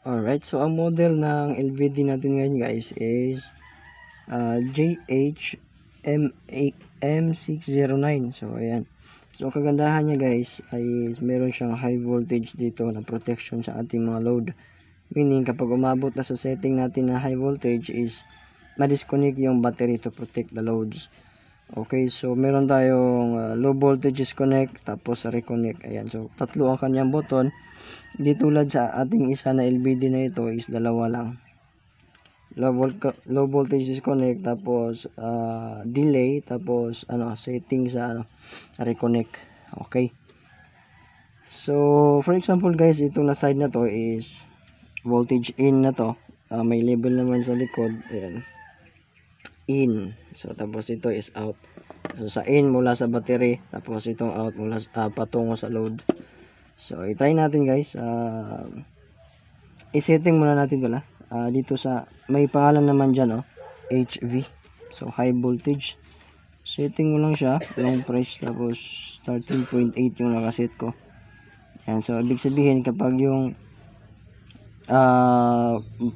Alright, so ang model ng LVD natin ngayon guys is JHM609. So ayan. So ang kagandahan niya guys is meron siyang high voltage dito na protection sa ating mga load. Meaning kapag umabot na sa setting natin na high voltage is ma-disconnect yung battery to protect the loads. Okay, so meron tayong low voltage disconnect, tapos reconnect. Ayan, so tatlo ang kanyang button. Di tulad sa ating isa na LVD na ito is dalawa lang. Low voltage disconnect, tapos delay, tapos setting sa reconnect. Okay. So for example guys, itong na side na to is voltage in na to. May label naman sa likod. Ayan, in. So tapos ito is out. So sa in mula sa battery, tapos itong out mula patungo sa load. So i-try natin guys. I-setting muna natin pala. Dito sa may pangalan naman diyan, HV. So high voltage. Setting mo lang siya, long press, tapos 13.8 yung nakaset ko. Yan, so ibig sabihin kapag yung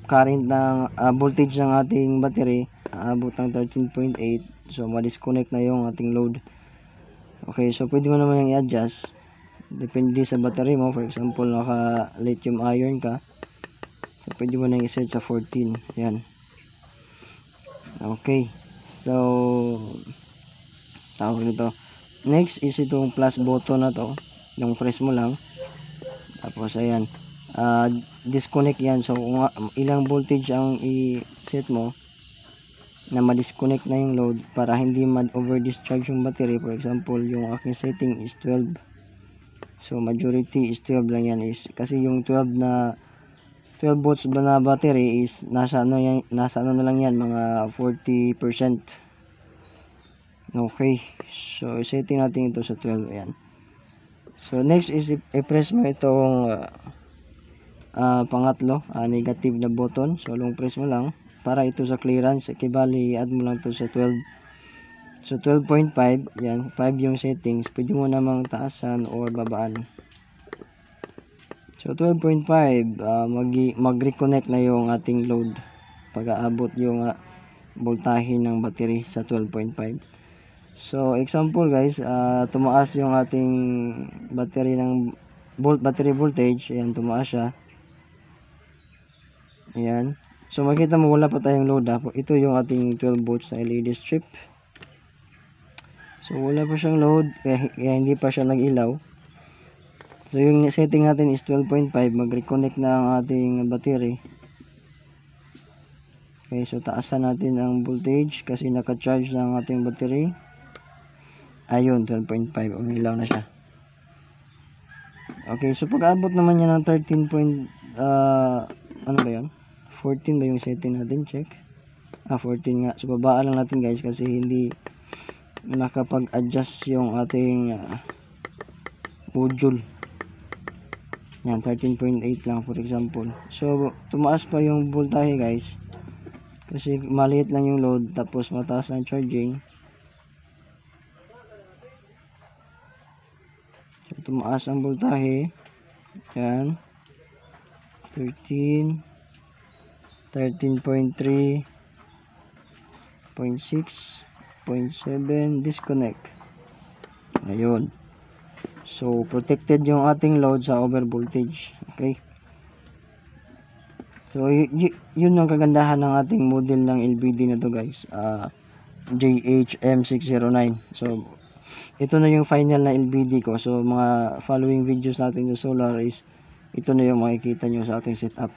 current ng voltage ng ating battery aabot ng 13.8, so ma-disconnect na yung ating load. Okay, so pwede mo naman yung i-adjust depende sa battery mo. For example, naka lithium iron ka, so pwede mo na i-set sa 14. Yan. Okay, so tawag nito, next is itong plus button na to, yung press mo lang, tapos ayan, disconnect yan. So ilang voltage ang i-set mo na ma-disconnect na yung load para hindi ma-over discharge yung battery. For example, yung aking setting is 12, so majority is 12 lang yan, is kasi yung 12 volts ba na battery is nasa ano na lang yan, mga 40%. Okay, so setting natin ito sa 12. Ayan. So next is i-press mo itong pangatlo, negative na button. So long press mo lang para ito sa clearance. Kibali add mo lang to sa 12. So 12.5, yan, 5 yung settings. Pwede mo namang taasan or babaan. So 12.5, mag-reconnect na yung ating load pag aabot yung voltahe ng battery sa 12.5. So example guys, tumaas yung ating battery ng battery voltage. Ayan, tumaas siya. Ayan. So makita mo wala pa tayong load. Ito yung ating 12 volts na LED strip. So wala pa siyang load, kaya hindi pa siya nag-ilaw. So yung setting natin is 12.5, mag-reconnect na ang ating battery. Okay, so taasan natin ang voltage kasi naka-charge na ang ating battery. Ayun, 12.5, umilaw na siya. Okay, so pag abot naman niya ng 13 ano ba yun? 14 ba yung setting natin? Check. 14 nga. So babaan lang natin guys kasi hindi nakapag-adjust yung ating module. Yan, 13.8 lang for example. So tumaas pa yung voltahe guys kasi maliit lang yung load, tapos mataas ang charging. So tumaas ang voltahe. Yan, 13.3, 0.6, 0.7, disconnect. Ayun. So protected yung ating load sa over voltage. Okay. So yun ang kagandahan ng ating model ng LVD na to guys. JHM609. So ito na yung final na LVD ko. So mga following videos natin sa solar is ito na yung makikita nyo sa ating setup.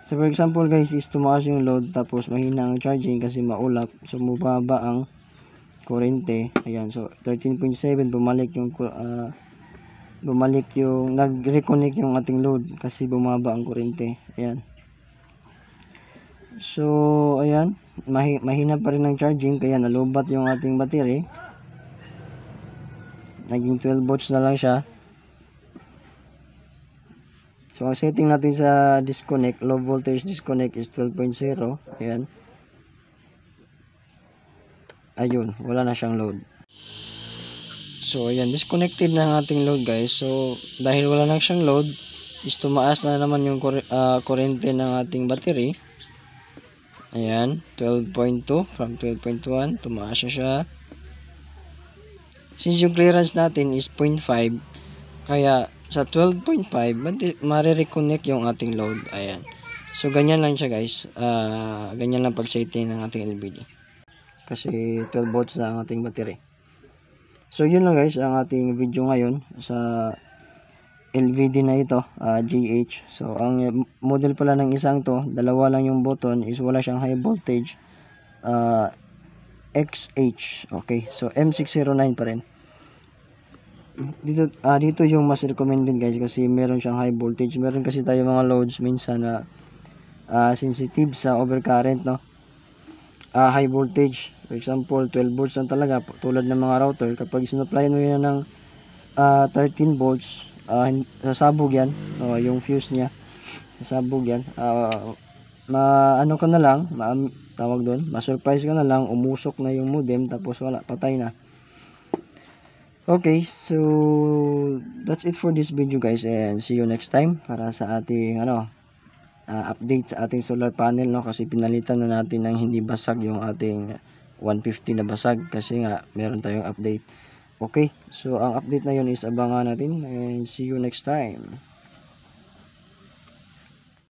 So for example guys, is tumaas yung load tapos mahina ang charging kasi maulap. So mababa ang kurente. Ayan, so 13.7, bumalik yung nag-reconnect yung ating load kasi bumaba ang kurente. Ayan. So ayan, mahina pa rin ang charging kaya nalubat yung ating battery. Naging 12 volts na lang siya. So ang setting natin sa disconnect, low voltage disconnect is 12.0. Ayan. Ayun, wala na siyang load. So ayan, disconnected na ang ating load guys. So dahil wala na siyang load, is tumaas na naman yung kuryente ng ating battery. Ayan, 12.2 from 12.1, tumaas na siya. Since yung clearance natin is 0.5, kaya sa 12.5, marireconnect yung ating load. Ayan. So, ganyan lang siya guys. Ganyan lang pag-setting ng ating LVD. Kasi 12 volts na ang ating battery. So, yun lang guys ang ating video ngayon sa LVD na ito, GH. So, ang model pala ng isang to, dalawa lang yung button, is wala siyang high voltage, XH. Okay, so M609 pa rin. Dito yung mas recommended guys, kasi meron siyang high voltage. Meron kasi tayo mga loads minsan na sensitive sa overcurrent, no? High voltage, for example 12 volts lang talaga, tulad ng mga router. Kapag sinupplyan mo yan ng 13 volts, sasabog yan, yung fuse niya sasabog yan. Ano ka na lang, tawag doon, ma-surprise ka na lang, umusok na yung modem, tapos wala, patay na. Okay, so that's it for this video guys, and see you next time para sa ating update sa ating solar panel, no? Kasi pinalitan na natin ng hindi basag yung ating 150 na basag, kasi nga meron tayong update. Okay, so ang update na yun is abangan natin, and see you next time.